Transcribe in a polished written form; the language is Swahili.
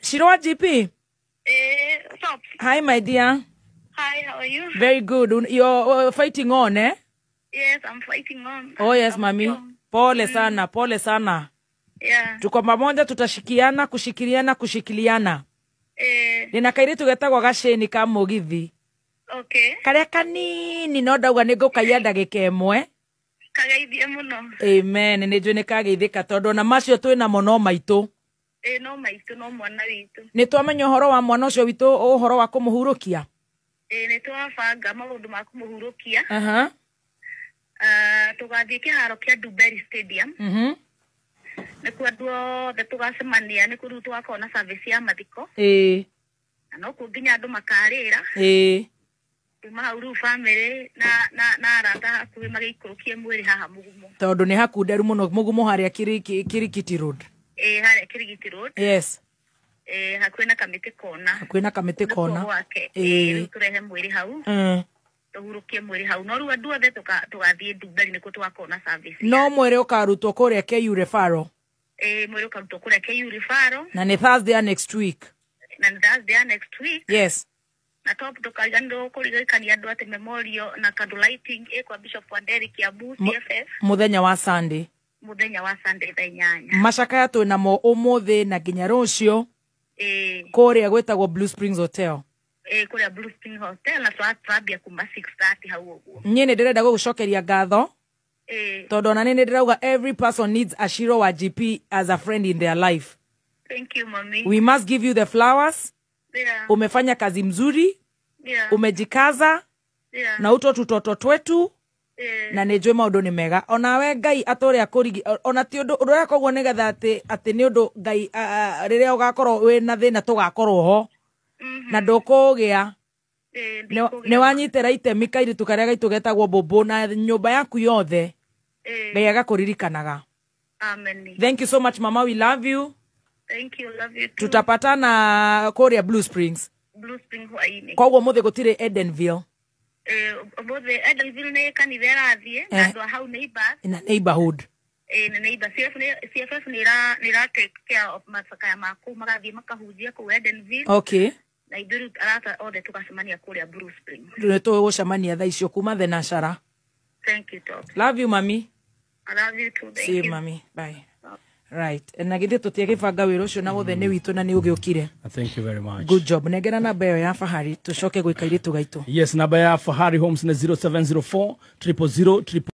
Shirwa GP. Stop. Hi, my dear. Hi, how are you? Very good. You're fighting on, eh? Yes, I'm fighting on. Oh, yes, I'm mami. strong. Pole sana, pole sana. Yeah. Tuko pamoja, tutashikiana, kushikiliana. Nina kairitu getagwo Gasheni ka Mugithi. Okay. Karia kanini no ndauga ningo kaia ndagika imwe. Kageithie muno. Amen. Nijue nikageithika tondu na macio twina mo no maitu. No maitu no mwana witu. Ni twamenya uhoro wa mwana ucio witu uhoro wa kumuhurukia. Ni twabanga maundu ma kumuhurukia. Tugathie kiharo kia Duberi Stadium. Nikuo andu othe tugacemania niku riu twakona service ya mathiko. Na no kunginya andu makarira. Tuma hau riu family na arata hakuhi magikurukie mwiri haha Mugumo. Tondu ni hakunderu muno Mugumo haria Kirikiti Road. Haria Kirigiti Road. Yes. Hakuhi na Kamiti Kona. Hakuhi na Kamiti Kona. Turehe mwiri hau. Tuhurukie mwiri hau. No riu andu othe tugathie Duberi niku twakona service. No mwiri ukarutwo kuria KU Referral. Mwiri ukarutwo kuria KU Referral. Na ni Thursday next week. Na ni Thursday next week. Yes. Na top tukariganirwo kurigikania andu ati memorial na candle lighting kwa Bishop Wanderi Kiambu CFF. Muthenya wa Sunday. Muthenya wa Sunday thaa 8. Macakaya twina mo umuthi na nginya rucio. Kuria gwetagwo Blue Springs Hotel. Kuria Blue Springs Hotel na twambia kuma 6:30 hau uguo. Nye ni ndirenda gugucokeria ngatho. Tondu na ni ndirauga every person needs a Shiro wa GP as a friend in their life. Thank you, mommy. We must give you the flowers. Yeah. Umefanya kazi mzuri. Yeah. Umejikaza. Yeah. Na uto tutoto twetu. Na nijwe maundu ni mega. Ona we Ngai atoria kurigi ona ti undu uria kogwo nigetha ati ni undu Ngai riria ugakorwo wina thina tugakorwo ho. Na ndukugia. Ni wanyitira itemi kairitu karia gaitu getagwo Bobo na nyumba yaku yothe. Ngai agakuririkanaga. Amen. Thank you so much, Mama. We love you. Thank you, love you too. Tutapatana Korea Blue Springs. Blue Springs hwaini. Kogwo muthe gutire Edenville. Muthe Edenville ni kanitha rathie na andu hau neighbors. In a neighborhood. Na neighbor CFF nira take care of masakaya maku magathie makahunjia ku Edenville. Okay. Na iduru arata othe tukacemania kuria Blue Springs. Ndio gucemania thaa icio kuma thenashara. Thank you, Top. Love you, Mami. I love you too. See you, Mami. Bye. Right. Na githĩ tũtiagĩbanga wĩra ũcio na gũthe nĩ witũ na nĩ ũgĩũkire. Thank you very much. Good job. Nengera namba ĩyo ya Fahari tũcoke gwĩka airĩtu gaitũ. Yes, namba ya Fahari Homes na 0704 000